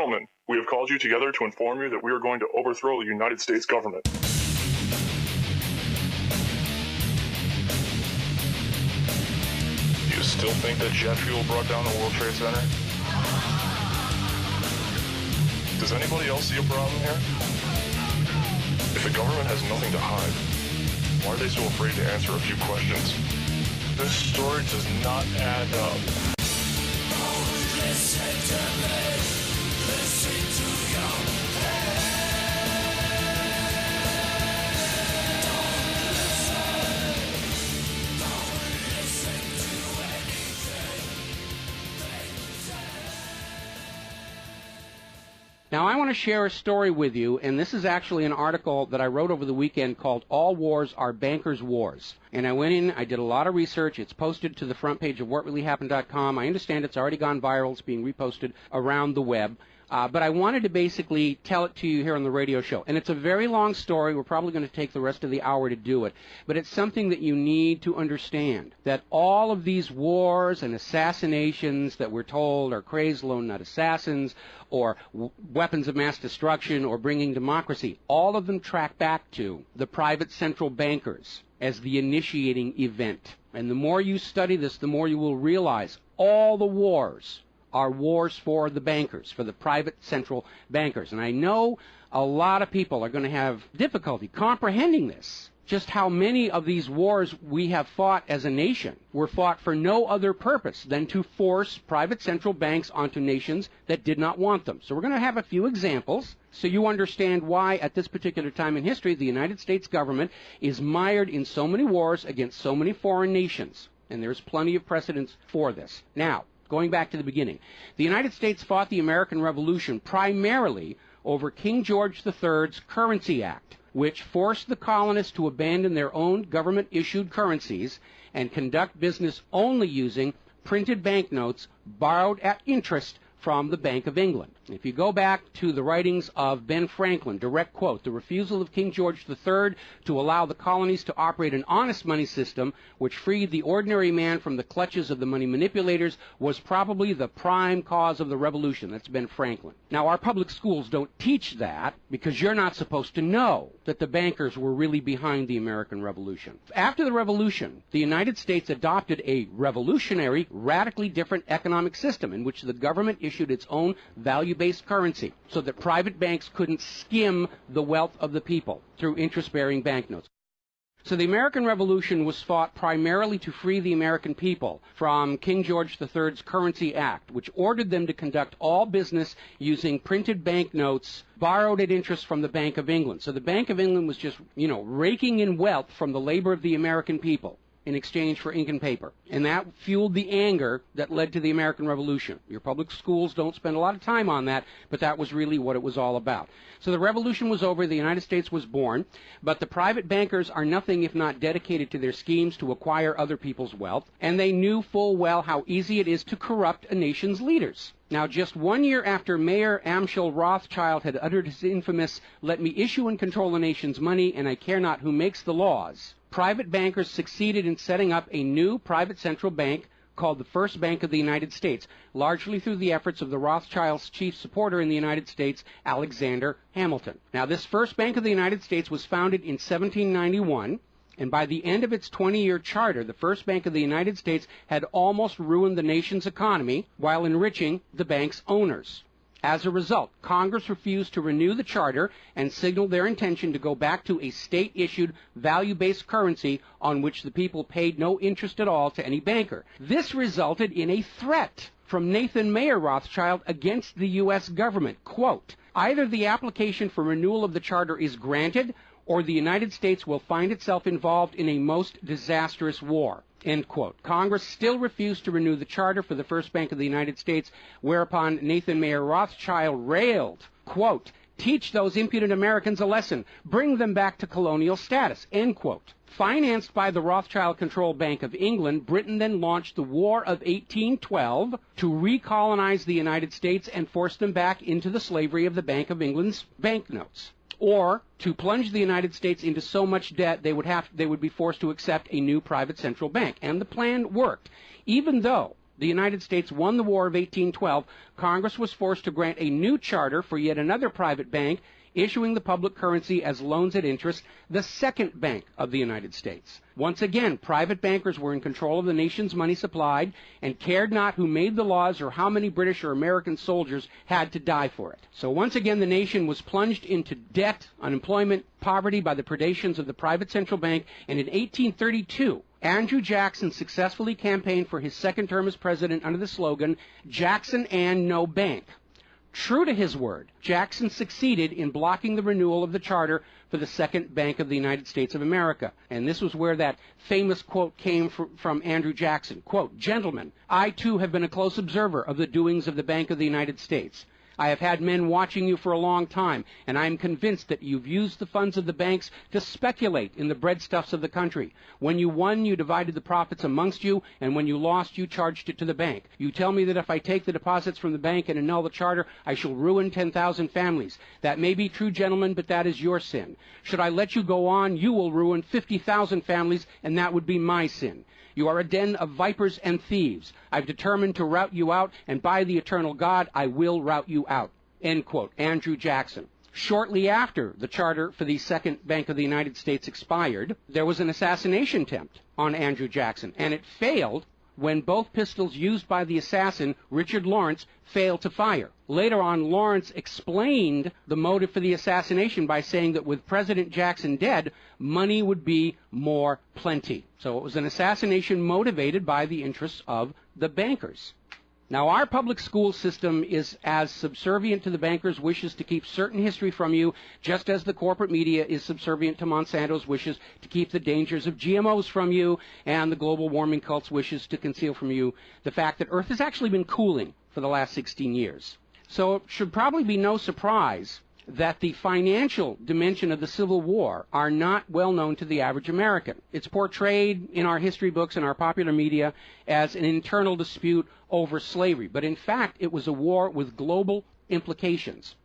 Gentlemen, we have called you together to inform you that we are going to overthrow the United States government. Do you still think that jet fuel brought down the World Trade Center? Does anybody else see a problem here? If the government has nothing to hide, why are they so afraid to answer a few questions? This story does not add up. Listen to me, listen to your head. Don't listen to anything they say. Now, I want to share a story with you, and this is actually an article that I wrote over the weekend called All Wars Are Bankers' Wars. And I went in, I did a lot of research. It's posted to the front page of whatreallyhappened.com. I understand it's already gone viral. It's being reposted around the web. But I wanted to basically tell it to you here on the radio show. And it's a very long story. We're probably going to take the rest of the hour to do it. But it's something that you need to understand, that all of these wars and assassinations that we're told are crazed lone nut assassins or weapons of mass destruction or bringing democracy, all of them track back to the private central bankers as the initiating event. And the more you study this, the more you will realize all the wars are wars for the bankers, for the private central bankers. And I know a lot of people are going to have difficulty comprehending this, just how many of these wars we have fought as a nation were fought for no other purpose than to force private central banks onto nations that did not want them. So we're going to have a few examples so you understand why at this particular time in history the United States government is mired in so many wars against so many foreign nations. And there's plenty of precedents for this. Now, going back to the beginning, the United States fought the American Revolution primarily over King George III's Currency Act, which forced the colonists to abandon their own government-issued currencies and conduct business only using printed banknotes borrowed at interest from the Bank of England. If you go back to the writings of Ben Franklin, direct quote, the refusal of King George III to allow the colonies to operate an honest money system which freed the ordinary man from the clutches of the money manipulators was probably the prime cause of the revolution. That's Ben Franklin. Now, our public schools don't teach that because you're not supposed to know that the bankers were really behind the American Revolution. After the Revolution, the United States adopted a revolutionary, radically different economic system in which the government issued its own value-based currency so that private banks couldn't skim the wealth of the people through interest-bearing banknotes. So the American Revolution was fought primarily to free the American people from King George III's Currency Act, which ordered them to conduct all business using printed banknotes borrowed at interest from the Bank of England. So the Bank of England was just, raking in wealth from the labor of the American people in exchange for ink and paper. And that fueled the anger that led to the American Revolution. Your public schools don't spend a lot of time on that, but that was really what it was all about. So the revolution was over, the United States was born, but the private bankers are nothing if not dedicated to their schemes to acquire other people's wealth, and they knew full well how easy it is to corrupt a nation's leaders. Now, just 1 year after Mayor Amschel Rothschild had uttered his infamous, "Let me issue and control the nation's money, and I care not who makes the laws," private bankers succeeded in setting up a new private central bank called the First Bank of the United States, largely through the efforts of the Rothschilds' chief supporter in the United States, Alexander Hamilton. Now, this First Bank of the United States was founded in 1791, and by the end of its 20-year charter, the First Bank of the United States had almost ruined the nation's economy while enriching the bank's owners. As a result, Congress refused to renew the charter and signaled their intention to go back to a state-issued, value-based currency on which the people paid no interest at all to any banker. This resulted in a threat from Nathan Mayer Rothschild against the U.S. government. Quote, "Either the application for renewal of the charter is granted, or the United States will find itself involved in a most disastrous war." End quote. Congress still refused to renew the charter for the First Bank of the United States, whereupon Nathan Mayer Rothschild railed, quote, "Teach those impudent Americans a lesson. Bring them back to colonial status." End quote. Financed by the Rothschild-controlled Bank of England, Britain then launched the War of 1812 to recolonize the United States and force them back into the slavery of the Bank of England's banknotes, or to plunge the United States into so much debt they would be forced to accept a new private central bank. And the plan worked, even though the United States won the War of 1812, Congress was forced to grant a new charter for yet another private bank, issuing the public currency as loans at interest, the second Bank of the United States. Once again, private bankers were in control of the nation's money supplied and cared not who made the laws or how many British or American soldiers had to die for it. So once again, the nation was plunged into debt, unemployment, poverty by the predations of the private central bank, and in 1832, Andrew Jackson successfully campaigned for his second term as president under the slogan, "Jackson and no bank." True to his word, Jackson succeeded in blocking the renewal of the charter for the Second Bank of the United States of America. And this was where that famous quote came from Andrew Jackson. Quote, "Gentlemen, I too have been a close observer of the doings of the Bank of the United States. I have had men watching you for a long time, and I am convinced that you've used the funds of the banks to speculate in the breadstuffs of the country. When you won, you divided the profits amongst you, and when you lost, you charged it to the bank. You tell me that if I take the deposits from the bank and annul the charter, I shall ruin 10,000 families. That may be true, gentlemen, but that is your sin. Should I let you go on, you will ruin 50,000 families, and that would be my sin. You are a den of vipers and thieves. I've determined to rout you out, and by the eternal God, I will rout you out." End quote. Andrew Jackson. Shortly after the charter for the Second Bank of the United States expired, there was an assassination attempt on Andrew Jackson, and it failed when both pistols used by the assassin, Richard Lawrence, failed to fire. Later on, Lawrence explained the motive for the assassination by saying that with President Jackson dead, money would be more plenty. So it was an assassination motivated by the interests of the bankers. Now, our public school system is as subservient to the bankers' wishes to keep certain history from you, just as the corporate media is subservient to Monsanto's wishes to keep the dangers of GMOs from you, and the global warming cult's wishes to conceal from you the fact that Earth has actually been cooling for the last 16 years. So it should probably be no surprise that the financial dimension of the Civil War are not well known to the average American. It's portrayed in our history books and our popular media as an internal dispute over slavery, but in fact it was a war with global implications.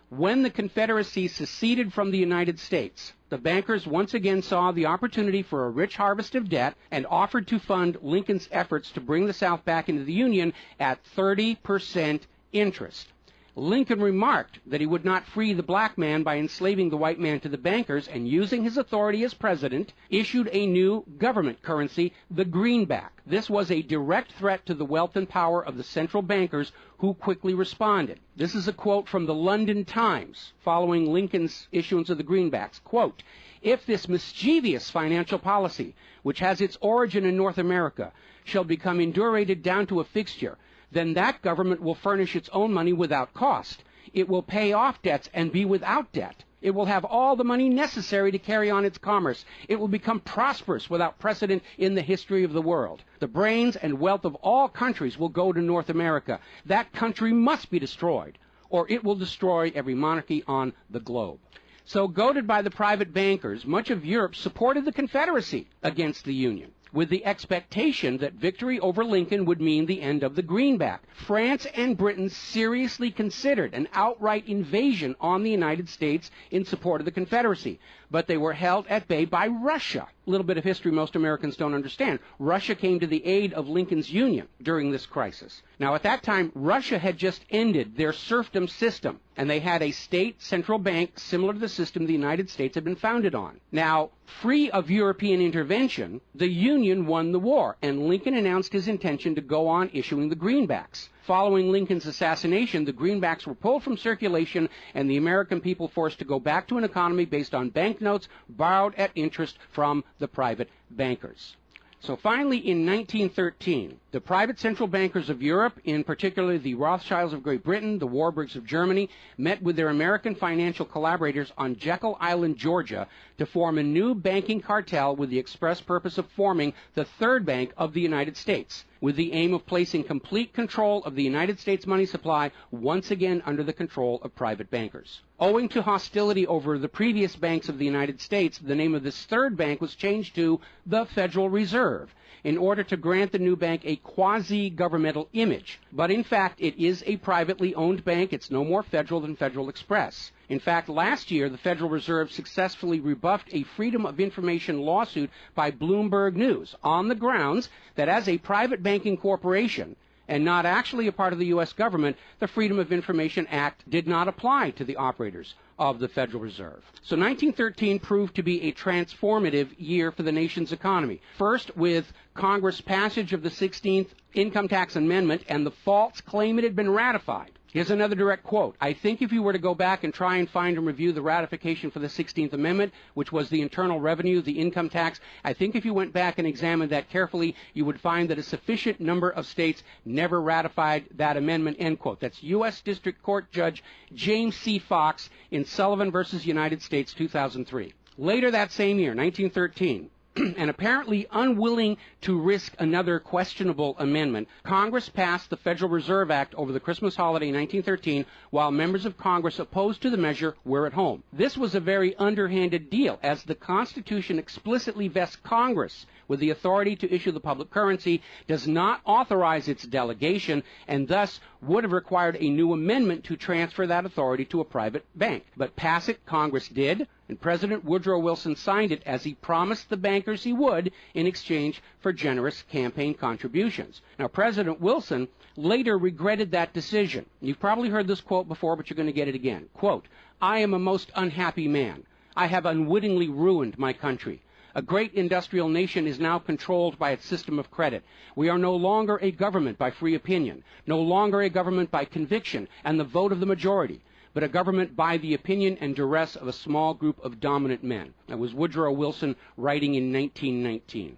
When the Confederacy seceded from the United States, the bankers once again saw the opportunity for a rich harvest of debt and offered to fund Lincoln's efforts to bring the South back into the Union at 30% interest. Lincoln remarked that he would not free the black man by enslaving the white man to the bankers, and using his authority as president, issued a new government currency, the greenback. This was a direct threat to the wealth and power of the central bankers, who quickly responded. This is a quote from the London Times following Lincoln's issuance of the greenbacks. Quote, "If this mischievous financial policy, which has its origin in North America, shall become indurated down to a fixture, then that government will furnish its own money without cost. It will pay off debts and be without debt. It will have all the money necessary to carry on its commerce. It will become prosperous without precedent in the history of the world. The brains and wealth of all countries will go to North America. That country must be destroyed, or it will destroy every monarchy on the globe." So, goaded by the private bankers, much of Europe supported the Confederacy against the Union, with the expectation that victory over Lincoln would mean the end of the greenback. France and Britain seriously considered an outright invasion on the United States in support of the Confederacy, but they were held at bay by Russia. A little bit of history most Americans don't understand. Russia came to the aid of Lincoln's Union during this crisis. Now, at that time, Russia had just ended their serfdom system, and they had a state central bank similar to the system the United States had been founded on. Now, free of European intervention, the Union won the war, and Lincoln announced his intention to go on issuing the greenbacks. Following Lincoln's assassination, the greenbacks were pulled from circulation, and the American people forced to go back to an economy based on banknotes borrowed at interest from the private bankers. So finally, in 1913, the private central bankers of Europe, in particular the Rothschilds of Great Britain, the Warburgs of Germany, met with their American financial collaborators on Jekyll Island, Georgia, to form a new banking cartel with the express purpose of forming the Third Bank of the United States, with the aim of placing complete control of the United States money supply once again under the control of private bankers. Owing to hostility over the previous banks of the United States, the name of this third bank was changed to the Federal Reserve, in order to grant the new bank a quasi-governmental image. But in fact, it is a privately owned bank. It's no more federal than Federal Express. In fact, last year, the Federal Reserve successfully rebuffed a Freedom of Information lawsuit by Bloomberg News on the grounds that as a private banking corporation, and not actually a part of the U.S. government, the Freedom of Information Act did not apply to the operators of the Federal Reserve. So 1913 proved to be a transformative year for the nation's economy. First, with Congress' passage of the 16th Income Tax Amendment and the false claim it had been ratified. Here's another direct quote. I think if you were to go back and try and find and review the ratification for the 16th Amendment, which was the internal revenue, the income tax, I think if you went back and examined that carefully, you would find that a sufficient number of states never ratified that amendment, end quote. That's U.S. District Court Judge James C. Fox in Sullivan versus United States, 2003. Later that same year, 1913, and apparently unwilling to risk another questionable amendment, Congress passed the Federal Reserve Act over the Christmas holiday in 1913, while members of Congress opposed to the measure were at home. This was a very underhanded deal, as the Constitution explicitly vests Congress with the authority to issue the public currency, does not authorize its delegation, and thus would have required a new amendment to transfer that authority to a private bank. But pass it, Congress did, and President Woodrow Wilson signed it as he promised the bankers he would in exchange for generous campaign contributions. Now, President Wilson later regretted that decision. You've probably heard this quote before, but you're going to get it again. Quote, "I am a most unhappy man. I have unwittingly ruined my country. A great industrial nation is now controlled by its system of credit. We are no longer a government by free opinion, no longer a government by conviction and the vote of the majority, but a government by the opinion and duress of a small group of dominant men." That was Woodrow Wilson writing in 1919.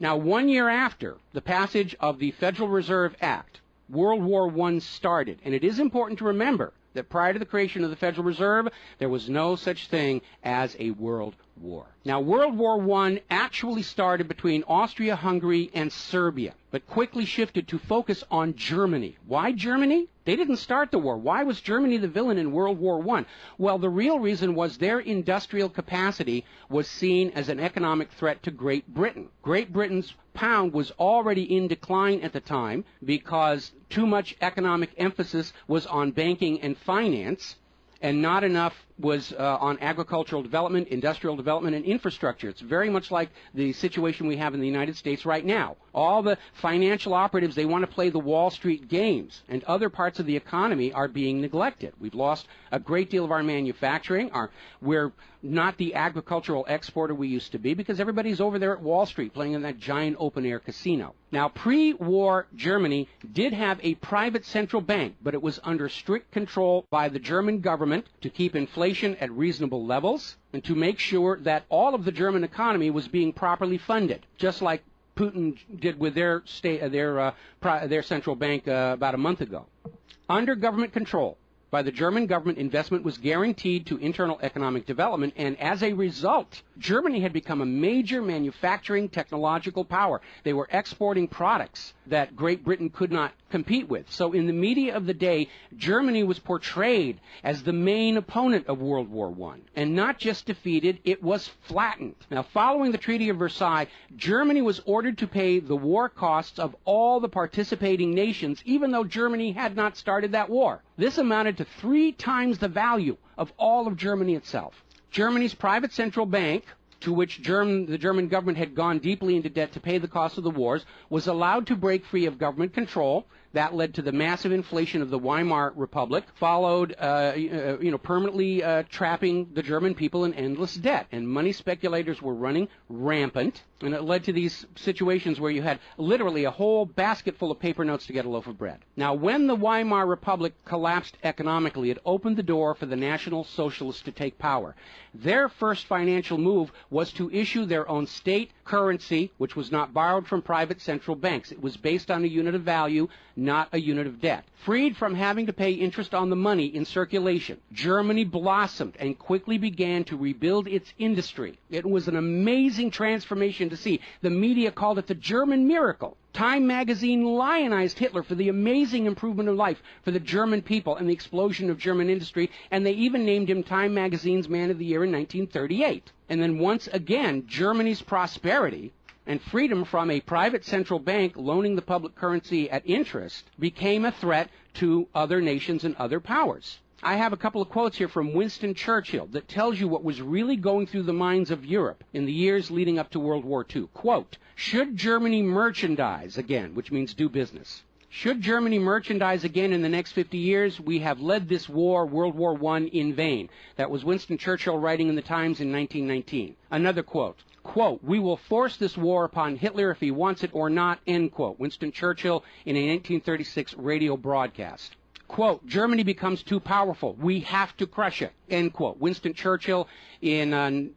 Now, 1 year after the passage of the Federal Reserve Act, World War I started, and it is important to remember that prior to the creation of the Federal Reserve, there was no such thing as a world war. Now, World War I actually started between Austria, Hungary, and Serbia, but quickly shifted to focus on Germany. Why Germany? They didn't start the war. Why was Germany the villain in World War I? Well, the real reason was their industrial capacity was seen as an economic threat to Great Britain. Great Britain's pound was already in decline at the time because too much economic emphasis was on banking and finance, and not enough was on agricultural development, industrial development, and infrastructure. It's very much like the situation we have in the United States right now. All the financial operatives, they want to play the Wall Street games, and other parts of the economy are being neglected. We've lost a great deal of our manufacturing. We're not the agricultural exporter we used to be because everybody's over there at Wall Street playing in that giant open-air casino. Now, pre-war Germany did have a private central bank, but it was under strict control by the German government to keep inflation at reasonable levels and to make sure that all of the German economy was being properly funded, just like Putin did with their central bank about a month ago. Under government control by the German government, investment was guaranteed to internal economic development, and as a result, Germany had become a major manufacturing technological power. They were exporting products that Great Britain could not compete with. So in the media of the day, Germany was portrayed as the main opponent of World War I. And not just defeated, it was flattened. Now, following the Treaty of Versailles, Germany was ordered to pay the war costs of all the participating nations, even though Germany had not started that war. This amounted to 3 times the value of all of Germany itself. Germany's private central bank, to which the German government had gone deeply into debt to pay the cost of the wars, was allowed to break free of government control. That led to the massive inflation of the Weimar Republic, followed, permanently trapping the German people in endless debt. And money speculators were running rampant, and it led to these situations where you had literally a whole basket full of paper notes to get a loaf of bread. Now, when the Weimar Republic collapsed economically, it opened the door for the National Socialists to take power. Their first financial move was to issue their own state currency, which was not borrowed from private central banks. It was based on a unit of value, not a unit of debt. Freed from having to pay interest on the money in circulation, Germany blossomed and quickly began to rebuild its industry. It was an amazing transformation to see. The media called it the German miracle. Time magazine lionized Hitler for the amazing improvement of life for the German people and the explosion of German industry, and they even named him Time magazine's Man of the Year in 1938. And then once again, Germany's prosperity and freedom from a private central bank loaning the public currency at interest became a threat to other nations and other powers. I have a couple of quotes here from Winston Churchill that tells you what was really going through the minds of Europe in the years leading up to World War II. Quote, "Should Germany merchandise again," which means do business, Should Germany merchandise again in the next 50 years, we have led this war, World War I, in vain. That was Winston Churchill writing in the Times in 1919. Another quote. Quote, we will force this war upon Hitler if he wants it or not, end quote. Winston Churchill in a 1936 radio broadcast. Quote, Germany becomes too powerful. We have to crush it, end quote. Winston Churchill in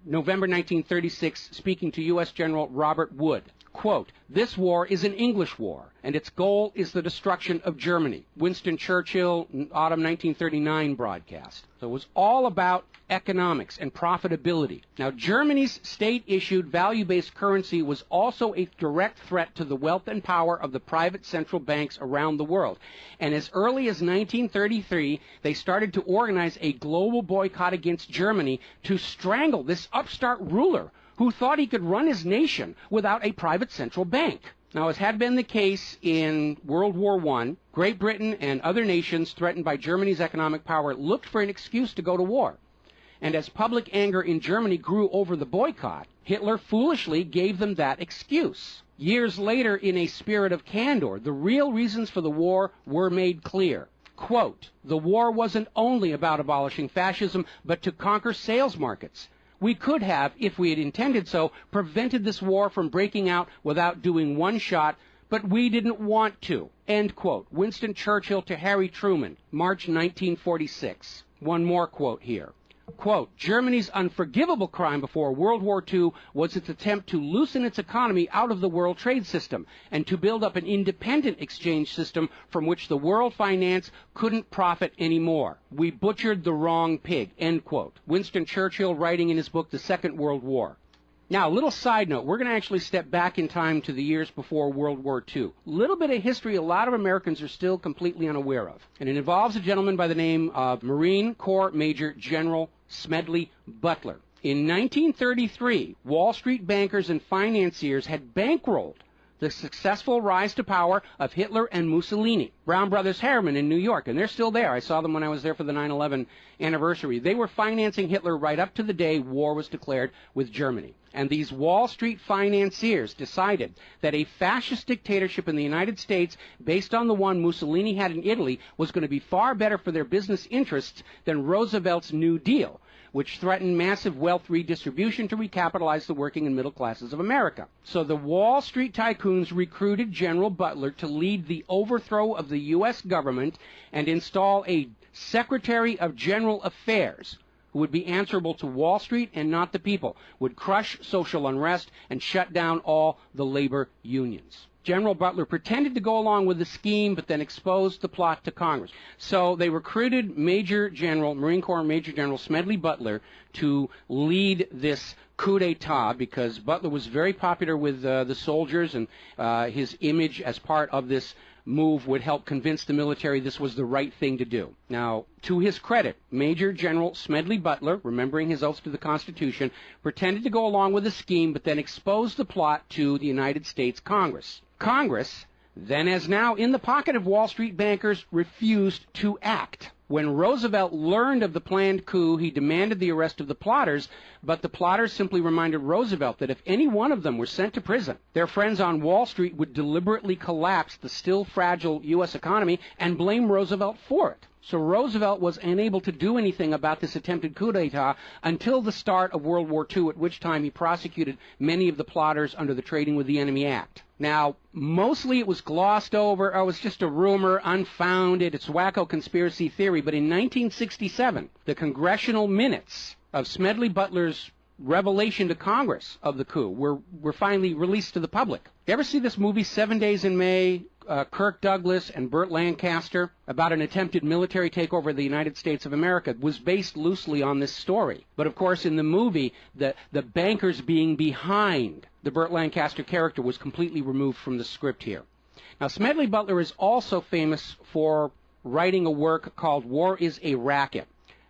November 1936 speaking to U.S. General Robert Wood. Quote, this war is an English war, and its goal is the destruction of Germany. Winston Churchill, autumn 1939 broadcast. So it was all about economics and profitability. Now, Germany's state-issued value-based currency was also a direct threat to the wealth and power of the private central banks around the world. And as early as 1933, they started to organize a global boycott against Germany to strangle this upstart ruler who thought he could run his nation without a private central bank. Now, as had been the case in World War I, Great Britain and other nations threatened by Germany's economic power looked for an excuse to go to war. And as public anger in Germany grew over the boycott, Hitler foolishly gave them that excuse. Years later, in a spirit of candor, the real reasons for the war were made clear. Quote, the war wasn't only about abolishing fascism, but to conquer sales markets. We could have, if we had intended so, prevented this war from breaking out without doing one shot, but we didn't want to. End quote. Winston Churchill to Harry Truman, March 1946. One more quote here. Quote, Germany's unforgivable crime before World War II was its attempt to loosen its economy out of the world trade system and to build up an independent exchange system from which the world finance couldn't profit anymore. We butchered the wrong pig, end quote. Winston Churchill writing in his book, The Second World War. Now, a little side note, we're going to actually step back in time to the years before World War II. A little bit of history a lot of Americans are still completely unaware of. And it involves a gentleman by the name of Marine Corps Major General Smedley Butler. In 1933, Wall Street bankers and financiers had bankrolled the successful rise to power of Hitler and Mussolini. Brown Brothers Harriman in New York, and they're still there. I saw them when I was there for the 9/11 anniversary. They were financing Hitler right up to the day war was declared with Germany. And these Wall Street financiers decided that a fascist dictatorship in the United States, based on the one Mussolini had in Italy, was going to be far better for their business interests than Roosevelt's New Deal, which threatened massive wealth redistribution to recapitalize the working and middle classes of America. So the Wall Street tycoons recruited General Butler to lead the overthrow of the U.S. government and install a Secretary of General Affairs who would be answerable to Wall Street and not the people, would crush social unrest and shut down all the labor unions. General Butler pretended to go along with the scheme, but then exposed the plot to Congress. So they recruited Marine Corps Major General Smedley Butler to lead this coup d'etat because Butler was very popular with the soldiers, and his image as part of this move would help convince the military this was the right thing to do. Now, to his credit, Major General Smedley Butler, remembering his oath to the Constitution, pretended to go along with the scheme, but then exposed the plot to the United States Congress. Congress, then as now in the pocket of Wall Street bankers, refused to act. When Roosevelt learned of the planned coup, he demanded the arrest of the plotters, but the plotters simply reminded Roosevelt that if any one of them were sent to prison, their friends on Wall Street would deliberately collapse the still fragile U.S. economy and blame Roosevelt for it. So Roosevelt was unable to do anything about this attempted coup d'etat until the start of World War II, at which time he prosecuted many of the plotters under the Trading with the Enemy Act. Now, mostly it was glossed over. Oh, it was just a rumor, unfounded. It's wacko conspiracy theory. But in 1967, the congressional minutes of Smedley Butler's revelation to Congress of the coup were finally released to the public. You ever see this movie 7 Days in May, Kirk Douglas and Burt Lancaster, about an attempted military takeover of the United States of America? It was based loosely on this story. But of course, in the movie, the bankers being behind the Burt Lancaster character was completely removed from the script here. Now, Smedley Butler is also famous for writing a work called War is a Racket.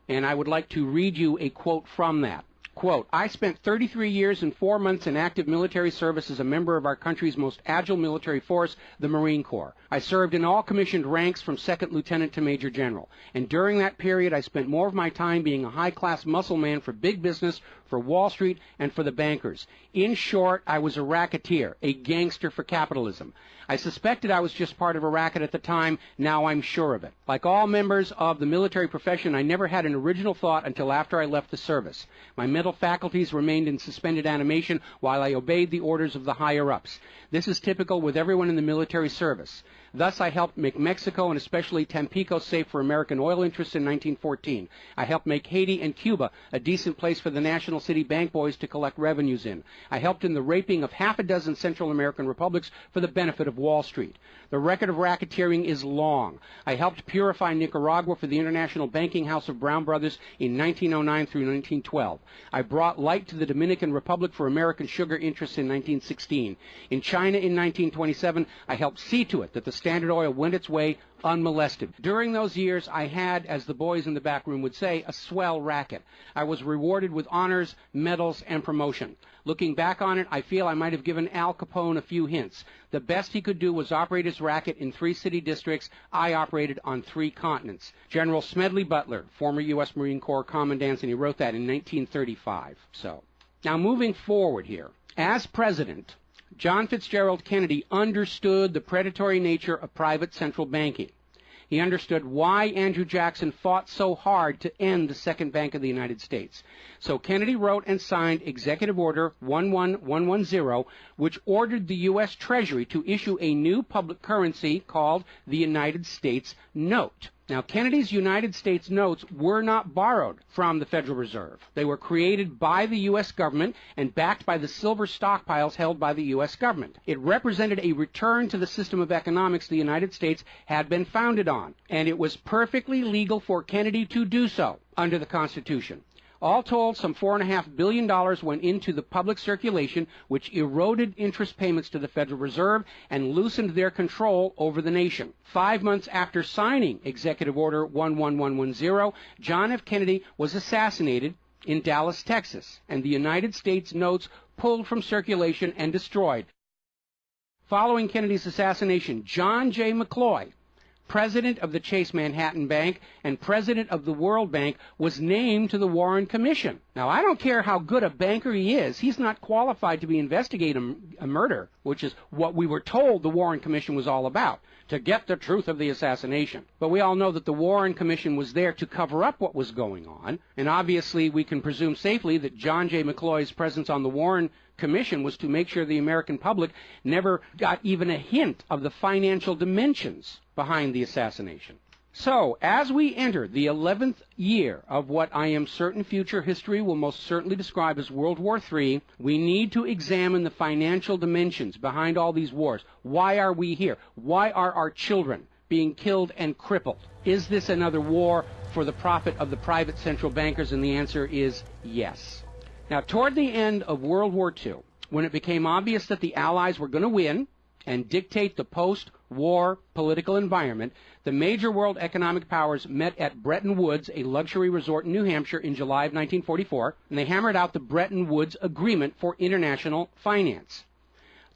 And I would like to read you a quote from that. Quote, I spent 33 years and 4 months in active military service as a member of our country's most agile military force, the Marine Corps. I served in all commissioned ranks from second lieutenant to major general. And during that period, I spent more of my time being a high-class muscle man for big business, for Wall Street, and for the bankers. In short, I was a racketeer, a gangster for capitalism. I suspected I was just part of a racket at the time. Now I'm sure of it. Like all members of the military profession, I never had an original thought until after I left the service. My mental faculties remained in suspended animation while I obeyed the orders of the higher-ups. This is typical with everyone in the military service. Thus, I helped make Mexico and especially Tampico safe for American oil interests in 1914. I helped make Haiti and Cuba a decent place for the National City Bank boys to collect revenues in. I helped in the raping of half a dozen Central American republics for the benefit of Wall Street. The record of racketeering is long. I helped purify Nicaragua for the International Banking House of Brown Brothers in 1909 through 1912. I brought light to the Dominican Republic for American sugar interests in 1916. In China in 1927, I helped see to it that the Standard Oil went its way unmolested. During those years, I had, as the boys in the back room would say, a swell racket. I was rewarded with honors, medals, and promotion. Looking back on it, I feel I might have given Al Capone a few hints. The best he could do was operate his racket in 3 city districts. I operated on 3 continents. General Smedley Butler, former U.S. Marine Corps Commandant, and he wrote that in 1935. So, now moving forward here. As president, John Fitzgerald Kennedy understood the predatory nature of private central banking. He understood why Andrew Jackson fought so hard to end the Second Bank of the United States. So Kennedy wrote and signed Executive Order 11110, which ordered the U.S. Treasury to issue a new public currency called the United States Note. Now, Kennedy's United States notes were not borrowed from the Federal Reserve. They were created by the U.S. government and backed by the silver stockpiles held by the U.S. government. It represented a return to the system of economics the United States had been founded on, and it was perfectly legal for Kennedy to do so under the Constitution. All told, some $4.5 billion went into the public circulation, which eroded interest payments to the Federal Reserve and loosened their control over the nation. 5 months after signing Executive Order 11110, John F. Kennedy was assassinated in Dallas, Texas, and the United States notes pulled from circulation and destroyed. Following Kennedy's assassination, John J. McCloy, president of the Chase Manhattan Bank and president of the World Bank, was named to the Warren Commission. Now, I don't care how good a banker he is. He's not qualified to be investigating a murder, which is what we were told the Warren Commission was all about, to get the truth of the assassination. But we all know that the Warren Commission was there to cover up what was going on, and obviously we can presume safely that John J. McCloy's presence on the Warren Commission was to make sure the American public never got even a hint of the financial dimensions behind the assassination. So, as we enter the 11th year of what I am certain future history will most certainly describe as World War III, we need to examine the financial dimensions behind all these wars. Why are we here? Why are our children being killed and crippled? Is this another war for the profit of the private central bankers? And the answer is yes. Now, toward the end of World War II, when it became obvious that the Allies were going to win and dictate the post-war political environment, the major world economic powers met at Bretton Woods, a luxury resort in New Hampshire, in July of 1944, and they hammered out the Bretton Woods Agreement for International Finance.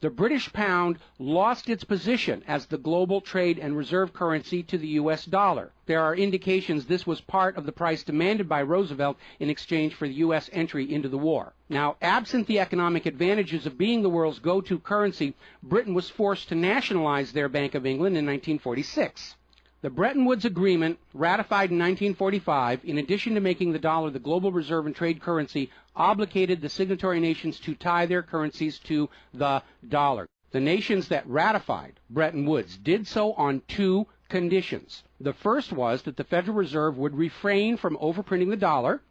The British pound lost its position as the global trade and reserve currency to the U.S. dollar. There are indications this was part of the price demanded by Roosevelt in exchange for the U.S. entry into the war. Now, absent the economic advantages of being the world's go-to currency, Britain was forced to nationalize their Bank of England in 1946. The Bretton Woods Agreement, ratified in 1945, in addition to making the dollar the global reserve and trade currency, obligated the signatory nations to tie their currencies to the dollar. The nations that ratified Bretton Woods did so on 2 conditions. The first was that the Federal Reserve would refrain from overprinting the dollar,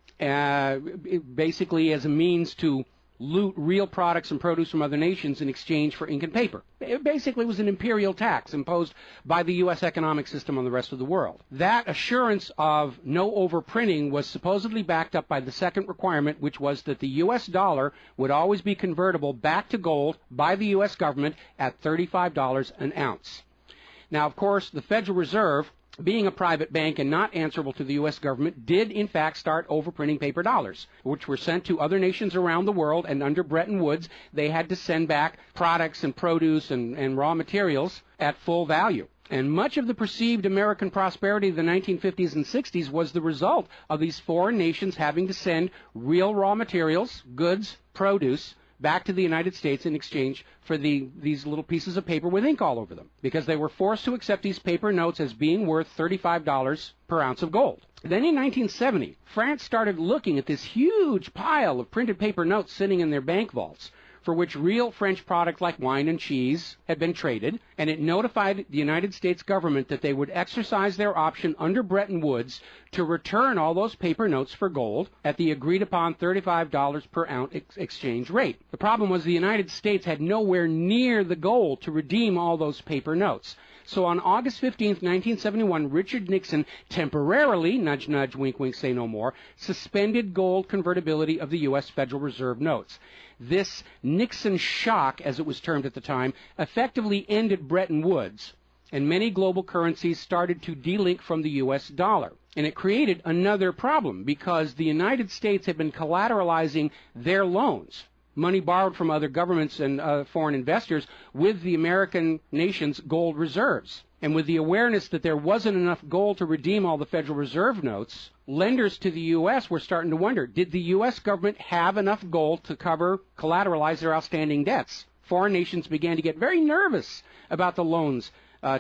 basically as a means to loot real products and produce from other nations in exchange for ink and paper. It basically was an imperial tax imposed by the U.S. economic system on the rest of the world. That assurance of no overprinting was supposedly backed up by the second requirement, which was that the U.S. dollar would always be convertible back to gold by the U.S. government at $35 an ounce. Now, of course, the Federal Reserve being a private bank and not answerable to the U.S. government, did in fact start overprinting paper dollars, which were sent to other nations around the world, and under Bretton Woods, they had to send back products and produce and raw materials at full value. And much of the perceived American prosperity of the 1950s and 60s was the result of these foreign nations having to send real raw materials, goods, produce, back to the United States in exchange for these little pieces of paper with ink all over them, because they were forced to accept these paper notes as being worth $35 per ounce of gold. Then in 1970, France started looking at this huge pile of printed paper notes sitting in their bank vaults, for which real French products like wine and cheese had been traded, and it notified the United States government that they would exercise their option under Bretton Woods to return all those paper notes for gold at the agreed-upon $35 per ounce exchange rate. The problem was the United States had nowhere near the gold to redeem all those paper notes. So on August 15, 1971, Richard Nixon temporarily, nudge, nudge, wink, wink, say no more, suspended gold convertibility of the U.S. Federal Reserve notes. This Nixon shock, as it was termed at the time, effectively ended Bretton Woods, and many global currencies started to delink from the U.S. dollar. And it created another problem, because the United States had been collateralizing their loans, money borrowed from other governments and foreign investors, with the American nation's gold reserves. And with the awareness that there wasn't enough gold to redeem all the Federal Reserve notes, lenders to the U.S. were starting to wonder, did the U.S. government have enough gold to collateralize their outstanding debts? Foreign nations began to get very nervous about the loans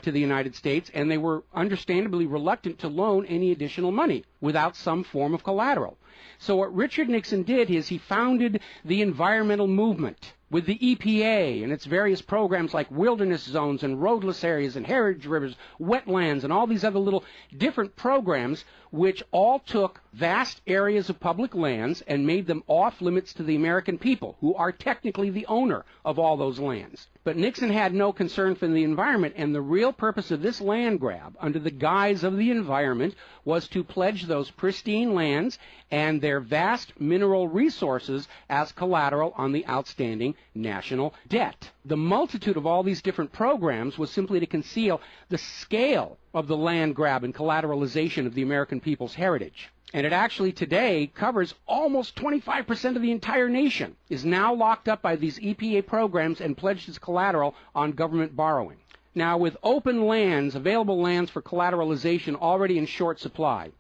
to the United States, and they were understandably reluctant to loan any additional money without some form of collateral. So what Richard Nixon did is he founded the environmental movement with the EPA and its various programs like wilderness zones and roadless areas and heritage rivers, wetlands, and all these other little different programs, which all took vast areas of public lands and made them off limits to the American people, who are technically the owner of all those lands. But Nixon had no concern for the environment, and the real purpose of this land grab, under the guise of the environment, was to pledge those pristine lands and their vast mineral resources as collateral on the outstanding national debt. The multitude of all these different programs was simply to conceal the scale of the land grab and collateralization of the American people's heritage. And it actually today covers almost 25% of the entire nation, is now locked up by these EPA programs and pledged as collateral on government borrowing. Now, with open lands, available lands for collateralization already in short supply,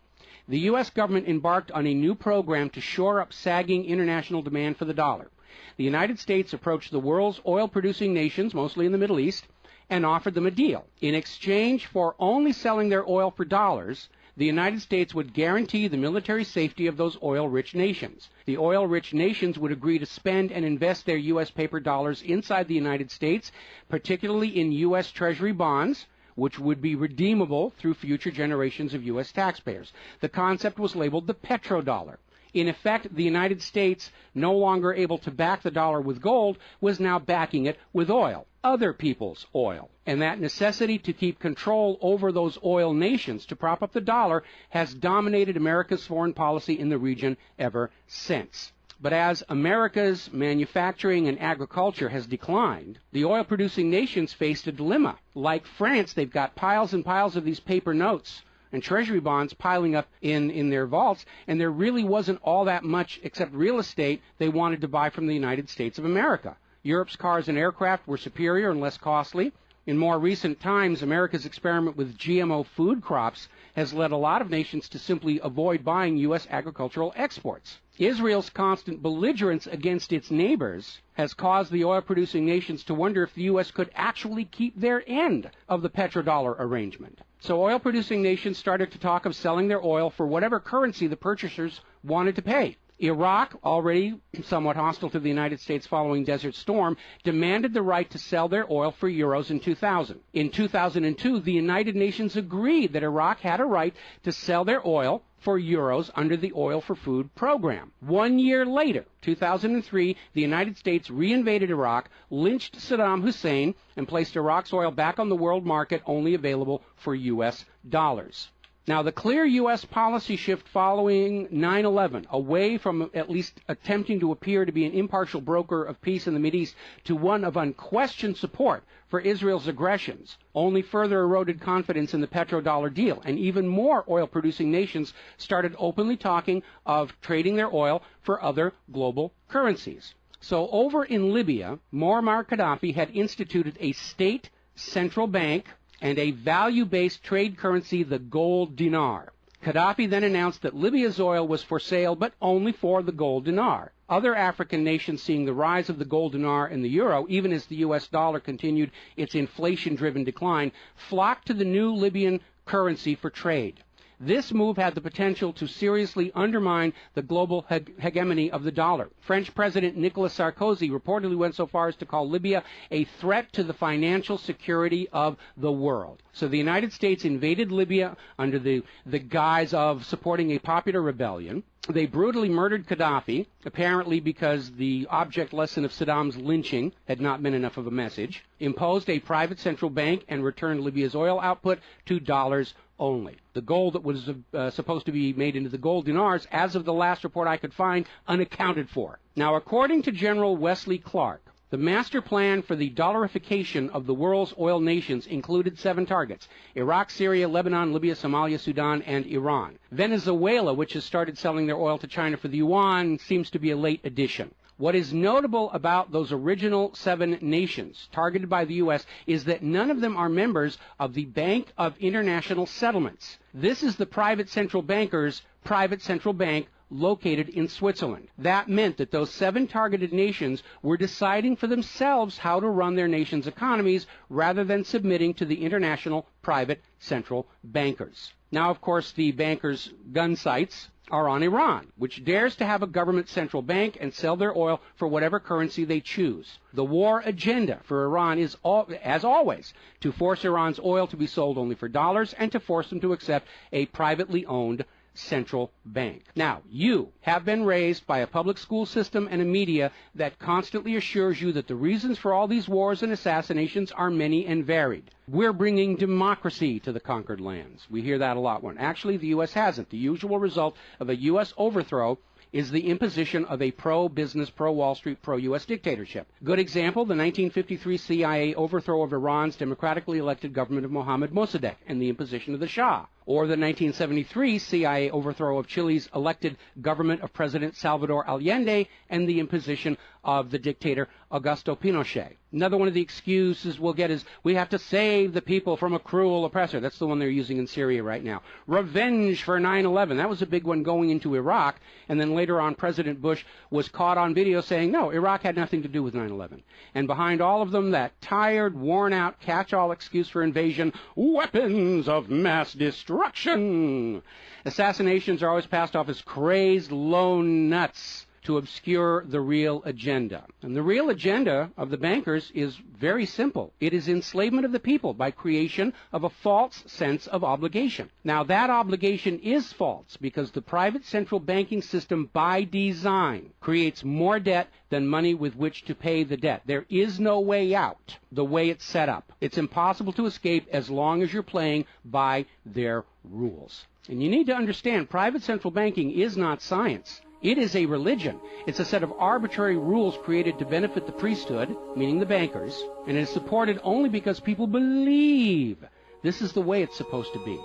the U.S. government embarked on a new program to shore up sagging international demand for the dollar. The United States approached the world's oil-producing nations, mostly in the Middle East, and offered them a deal. In exchange for only selling their oil for dollars, the United States would guarantee the military safety of those oil-rich nations. The oil-rich nations would agree to spend and invest their U.S. paper dollars inside the United States, particularly in U.S. Treasury bonds, which would be redeemable through future generations of U.S. taxpayers. The concept was labeled the petrodollar. In effect, the United States, no longer able to back the dollar with gold, was now backing it with oil, other people's oil. And that necessity to keep control over those oil nations to prop up the dollar has dominated America's foreign policy in the region ever since. But as America's manufacturing and agriculture has declined, the oil-producing nations faced a dilemma. Like France, they've got piles and piles of these paper notes and treasury bonds piling up in their vaults, and there really wasn't all that much except real estate they wanted to buy from the United States of America. Europe's cars and aircraft were superior and less costly. In more recent times, America's experiment with GMO food crops has led a lot of nations to simply avoid buying U.S. agricultural exports. Israel's constant belligerence against its neighbors has caused the oil-producing nations to wonder if the U.S. could actually keep their end of the petrodollar arrangement. So oil-producing nations started to talk of selling their oil for whatever currency the purchasers wanted to pay. Iraq, already somewhat hostile to the United States following Desert Storm, demanded the right to sell their oil for euros in 2000. In 2002, the United Nations agreed that Iraq had a right to sell their oil for euros under the Oil for Food program. 1 year later, 2003, the United States reinvaded Iraq, lynched Saddam Hussein, and placed Iraq's oil back on the world market, only available for U.S. dollars. Now, the clear U.S. policy shift following 9/11, away from at least attempting to appear to be an impartial broker of peace in the Mideast to one of unquestioned support for Israel's aggressions, only further eroded confidence in the petrodollar deal, and even more oil-producing nations started openly talking of trading their oil for other global currencies. So over in Libya, Muammar Gaddafi had instituted a state central bank and a value-based trade currency, the gold dinar. Gaddafi then announced that Libya's oil was for sale, but only for the gold dinar. Other African nations, seeing the rise of the gold dinar and the euro, even as the U.S. dollar continued its inflation-driven decline, flocked to the new Libyan currency for trade. This move had the potential to seriously undermine the global hegemony of the dollar. French President Nicolas Sarkozy reportedly went so far as to call Libya a threat to the financial security of the world. So the United States invaded Libya under the guise of supporting a popular rebellion. They brutally murdered Gaddafi, apparently because the object lesson of Saddam's lynching had not been enough of a message, imposed a private central bank, and returned Libya's oil output to dollars only. The gold that was supposed to be made into the gold dinars, as of the last report I could find, unaccounted for. Now, according to General Wesley Clark, the master plan for the dollarification of the world's oil nations included 7 targets: Iraq, Syria, Lebanon, Libya, Somalia, Sudan, and Iran. Venezuela, which has started selling their oil to China for the yuan, seems to be a late addition. What is notable about those original 7 nations targeted by the U.S. is that none of them are members of the Bank of International Settlements. This is the private central banker's private central bank located in Switzerland. That meant that those 7 targeted nations were deciding for themselves how to run their nation's economies rather than submitting to the international private central bankers. Now, of course, the bankers' gun sights are on Iran, which dares to have a government central bank and sell their oil for whatever currency they choose. The war agenda for Iran is, as always, to force Iran's oil to be sold only for dollars and to force them to accept a privately owned central bank. Now, you have been raised by a public school system and a media that constantly assures you that the reasons for all these wars and assassinations are many and varied. We're bringing democracy to the conquered lands. We hear that a lot. When actually the U.S. hasn't. The usual result of a U.S. overthrow is the imposition of a pro-business, pro-Wall Street, pro-U.S. dictatorship. Good example, the 1953 CIA overthrow of Iran's democratically elected government of Mohammad Mossadegh and the imposition of the Shah. Or the 1973 CIA overthrow of Chile's elected government of President Salvador Allende and the imposition of the dictator Augusto Pinochet. Another one of the excuses we'll get is we have to save the people from a cruel oppressor. That's the one they're using in Syria right now. Revenge for 9/11. That was a big one going into Iraq. And then later on, President Bush was caught on video saying, no, Iraq had nothing to do with 9/11. And behind all of them, that tired, worn-out, catch-all excuse for invasion, weapons of mass destruction. Assassinations are always passed off as crazed lone nuts to obscure the real agenda. And the real agenda of the bankers is very simple. It is enslavement of the people by creation of a false sense of obligation. Now, that obligation is false because the private central banking system by design creates more debt than money with which to pay the debt. There is no way out the way it's set up. It's impossible to escape as long as you're playing by their rules. And you need to understand, private central banking is not science. It is a religion. It's a set of arbitrary rules created to benefit the priesthood, meaning the bankers, and it is supported only because people believe this is the way it's supposed to be.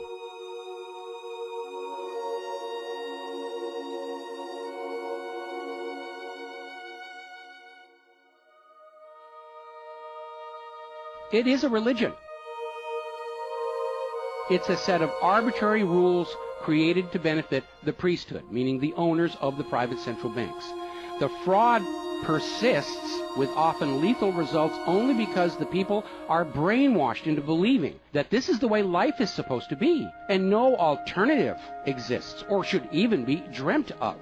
It is a religion. It's a set of arbitrary rules created to benefit the priesthood, meaning the owners of the private central banks. The fraud persists with often lethal results only because the people are brainwashed into believing that this is the way life is supposed to be, and no alternative exists or should even be dreamt of.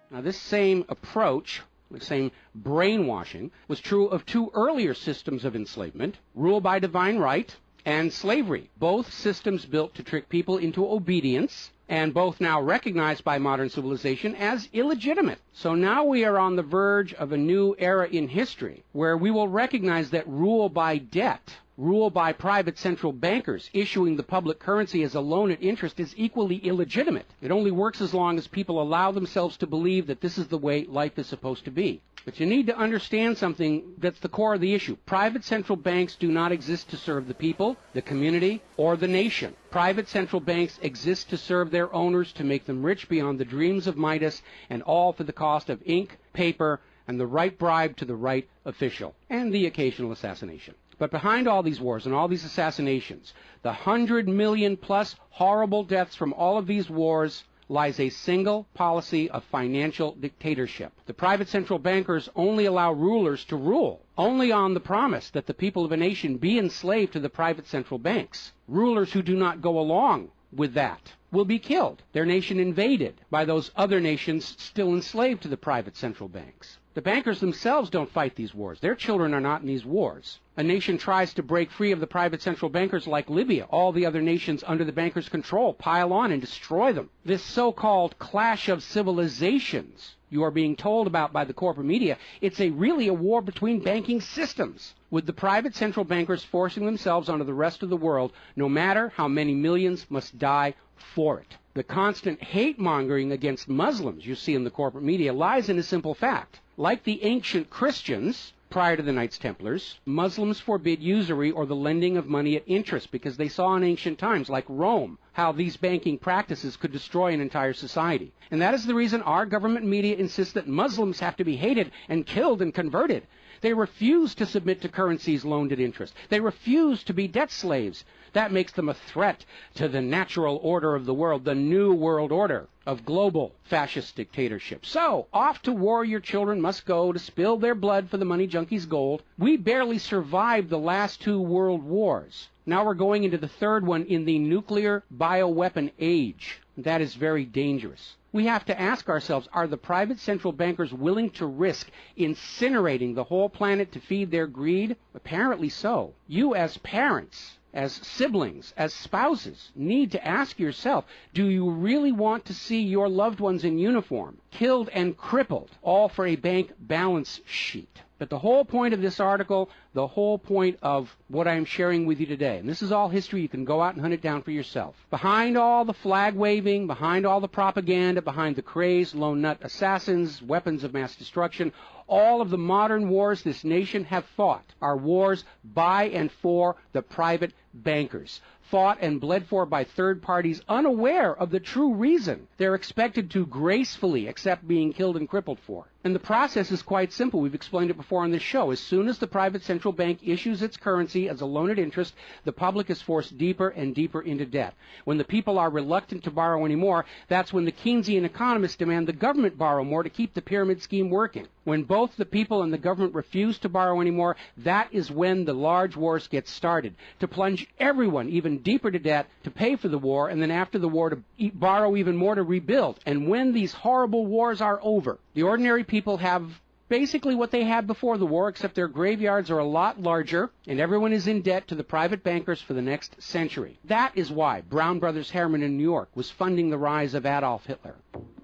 Now, this same approach, the same brainwashing, was true of 2 earlier systems of enslavement, rule by divine right and slavery, both systems built to trick people into obedience, and both now recognized by modern civilization as illegitimate. So now we are on the verge of a new era in history where we will recognize that rule by debt rule by private central bankers issuing the public currency as a loan at interest is equally illegitimate. It only works as long as people allow themselves to believe that this is the way life is supposed to be. But you need to understand something that's the core of the issue. Private central banks do not exist to serve the people, the community, or the nation. Private central banks exist to serve their owners, to make them rich beyond the dreams of Midas, and all for the cost of ink, paper, and the right bribe to the right official, and the occasional assassination. But behind all these wars and all these assassinations, the 100 million plus horrible deaths from all of these wars, lies a single policy of financial dictatorship. The private central bankers only allow rulers to rule, only on the promise that the people of a nation be enslaved to the private central banks. Rulers who do not go along with that will be killed, their nation invaded by those other nations still enslaved to the private central banks. The bankers themselves don't fight these wars. Their children are not in these wars. A nation tries to break free of the private central bankers like Libya. All the other nations under the bankers' control pile on and destroy them. This so-called clash of civilizations you are being told about by the corporate media, it's really a war between banking systems, with the private central bankers forcing themselves onto the rest of the world, no matter how many millions must die for it. The constant hate-mongering against Muslims you see in the corporate media lies in a simple fact. Like the ancient Christians, prior to the Knights Templars, Muslims forbid usury or the lending of money at interest because they saw in ancient times, like Rome, how these banking practices could destroy an entire society. And that is the reason our government media insists that Muslims have to be hated and killed and converted. They refuse to submit to currencies loaned at interest. They refuse to be debt slaves. That makes them a threat to the natural order of the world, the new world order of global fascist dictatorship. So, off to war your children must go to spill their blood for the money junkies' gold. We barely survived the last 2 world wars. Now we're going into the third one in the nuclear bioweapon age. That is very dangerous. We have to ask ourselves, are the private central bankers willing to risk incinerating the whole planet to feed their greed? Apparently so. You as parents, as siblings, as spouses, need to ask yourself, do you really want to see your loved ones in uniform, killed and crippled, all for a bank balance sheet? But the whole point of this article, the whole point of what I'm sharing with you today, and this is all history, you can go out and hunt it down for yourself. Behind all the flag waving, behind all the propaganda, behind the crazed lone nut assassins, weapons of mass destruction, all of the modern wars this nation have fought are wars by and for the private bankers, fought and bled for by third parties unaware of the true reason they're expected to gracefully accept being killed and crippled for. And the process is quite simple. We've explained it before on this show. As soon as the private central bank issues its currency as a loan at interest, the public is forced deeper and deeper into debt. When the people are reluctant to borrow anymore, that's when the Keynesian economists demand the government borrow more to keep the pyramid scheme working. When both the people and the government refuse to borrow anymore, that is when the large wars get started, to plunge everyone even deeper to debt to pay for the war, and then after the war to borrow even more to rebuild. And when these horrible wars are over, the ordinary people have basically what they had before the war, except their graveyards are a lot larger, and everyone is in debt to the private bankers for the next century. That is why Brown Brothers Harriman in New York was funding the rise of Adolf Hitler,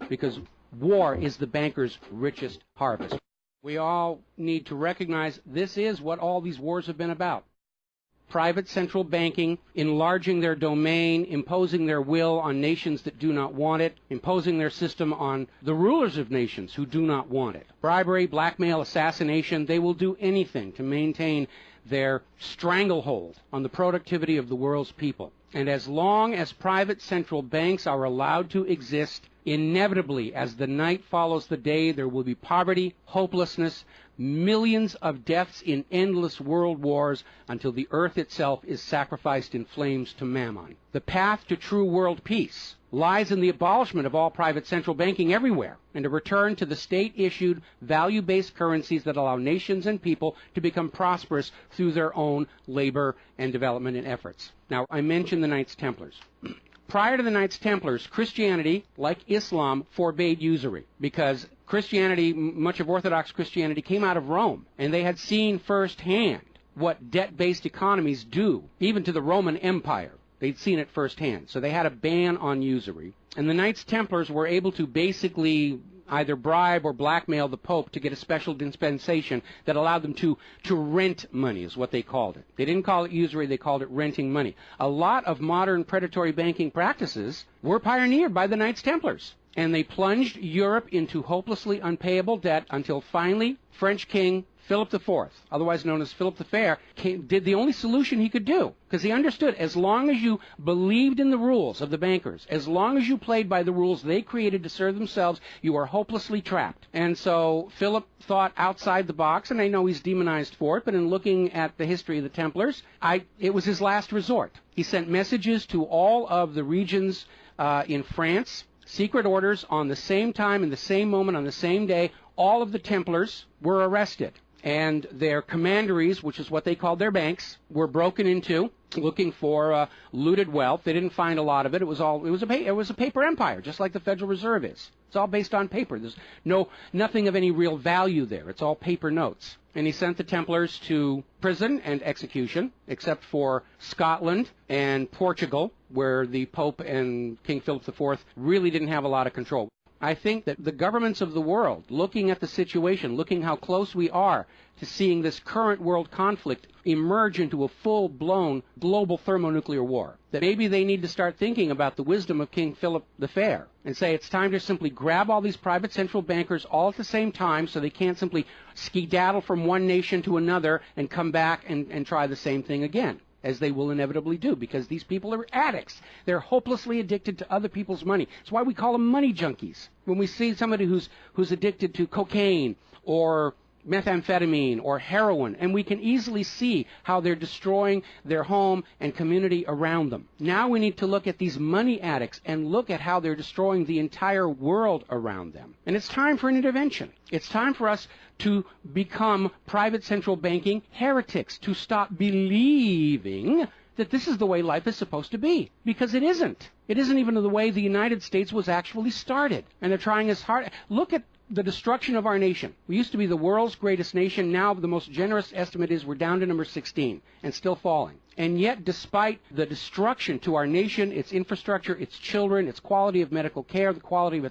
because war is the bankers' richest harvest. We all need to recognize this is what all these wars have been about. Private central banking, enlarging their domain, imposing their will on nations that do not want it, imposing their system on the rulers of nations who do not want it. Bribery, blackmail, assassination, they will do anything to maintain their stranglehold on the productivity of the world's people. And as long as private central banks are allowed to exist, inevitably, as the night follows the day, there will be poverty, hopelessness, millions of deaths in endless world wars until the earth itself is sacrificed in flames to Mammon. The path to true world peace lies in the abolishment of all private central banking everywhere and a return to the state-issued, value-based currencies that allow nations and people to become prosperous through their own labor and development and efforts. Now, I mentioned the Knights Templars. Prior to the Knights Templars, Christianity, like Islam, forbade usury because Christianity, much of Orthodox Christianity, came out of Rome, and they had seen firsthand what debt-based economies do, even to the Roman Empire. They'd seen it firsthand, so they had a ban on usury. And the Knights Templars were able to basically either bribe or blackmail the Pope to get a special dispensation that allowed them to rent money, is what they called it. They didn't call it usury, they called it renting money. A lot of modern predatory banking practices were pioneered by the Knights Templars, and they plunged Europe into hopelessly unpayable debt until finally French King Philip IV, otherwise known as Philip the Fair, did the only solution he could do, because he understood as long as you believed in the rules of the bankers, as long as you played by the rules they created to serve themselves, you are hopelessly trapped. And so Philip thought outside the box, and I know he's demonized for it, but in looking at the history of the Templars, it was his last resort. He sent messages to all of the regions in France, secret orders on the same time, in the same moment, on the same day. All of the Templars were arrested, and their commanderies, which is what they called their banks, were broken into, looking for looted wealth. They didn't find a lot of it. It was a paper empire, just like the Federal Reserve is. It's all based on paper. There's nothing of any real value there. It's all paper notes. And he sent the Templars to prison and execution, except for Scotland and Portugal, where the Pope and King Philip IV really didn't have a lot of control. I think that the governments of the world, looking at the situation, looking how close we are to seeing this current world conflict emerge into a full-blown global thermonuclear war, that maybe they need to start thinking about the wisdom of King Philip the Fair and say it's time to simply grab all these private central bankers all at the same time so they can't simply skedaddle from one nation to another and come back and try the same thing again, as they will inevitably do, because these people are addicts. They're hopelessly addicted to other people's money. That's why we call them money junkies. When we see somebody who's addicted to cocaine or methamphetamine or heroin, and we can easily see how they're destroying their home and community around them. Now we need to look at these money addicts and look at how they're destroying the entire world around them. And it's time for an intervention. It's time for us to become private central banking heretics, to stop believing that this is the way life is supposed to be, because it isn't. It isn't even the way the United States was actually started. And they're trying as hard. Look at the destruction of our nation. We used to be the world's greatest nation. Now the most generous estimate is we're down to number 16 and still falling. And yet, despite the destruction to our nation, its infrastructure, its children, its quality of medical care, the quality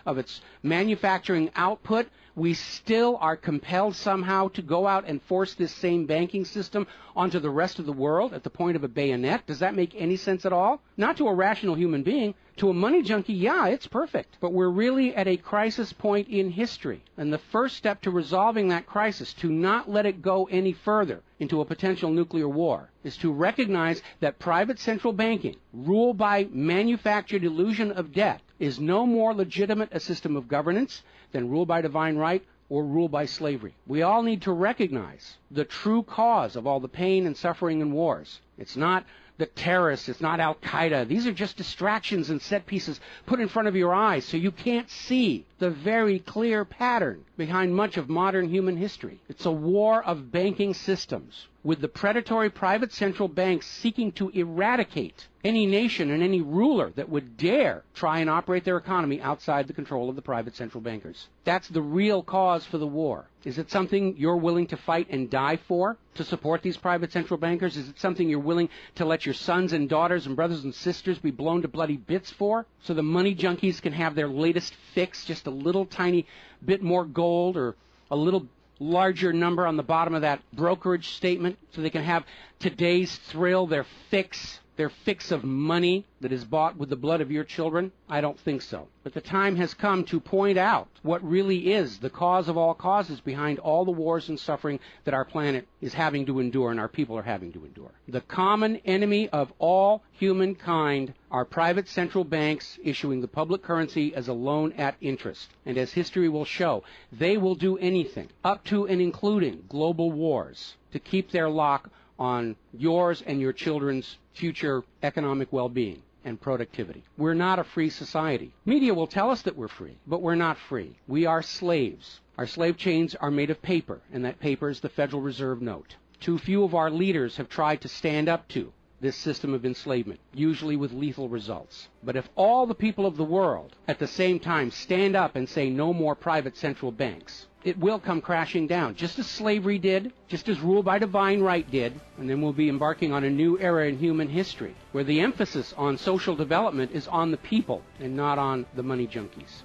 of its manufacturing output, we still are compelled somehow to go out and force this same banking system onto the rest of the world at the point of a bayonet. Does that make any sense at all? Not to a rational human being. To a money junkie, yeah, it's perfect. But we're really at a crisis point in history. And the first step to resolving that crisis, to not let it go any further into a potential nuclear war, is to recognize that private central banking, ruled by manufactured illusion of debt, is no more legitimate a system of governance than rule by divine right or rule by slavery. We all need to recognize the true cause of all the pain and suffering and wars. It's not the terrorists, it's not Al-Qaeda. These are just distractions and set pieces put in front of your eyes so you can't see the very clear pattern behind much of modern human history. It's a war of banking systems, with the predatory private central banks seeking to eradicate any nation and any ruler that would dare try and operate their economy outside the control of the private central bankers. That's the real cause for the war. Is it something you're willing to fight and die for, to support these private central bankers? Is it something you're willing to let your sons and daughters and brothers and sisters be blown to bloody bits for, so the money junkies can have their latest fix, just a little tiny bit more gold or a little larger number on the bottom of that brokerage statement, so they can have today's thrill, their fix of money that is bought with the blood of your children? I don't think so. But the time has come to point out what really is the cause of all causes behind all the wars and suffering that our planet is having to endure and our people are having to endure. The common enemy of all humankind are private central banks issuing the public currency as a loan at interest. And as history will show, they will do anything, up to and including global wars, to keep their lock on yours and your children's future economic well-being and productivity. We're not a free society. Media will tell us that we're free, but we're not free. We are slaves. Our slave chains are made of paper, and that paper is the Federal Reserve note. Too few of our leaders have tried to stand up to this system of enslavement, usually with lethal results. But if all the people of the world at the same time stand up and say no more private central banks, it will come crashing down, just as slavery did, just as rule by divine right did, and then we'll be embarking on a new era in human history, where the emphasis on social development is on the people and not on the money junkies.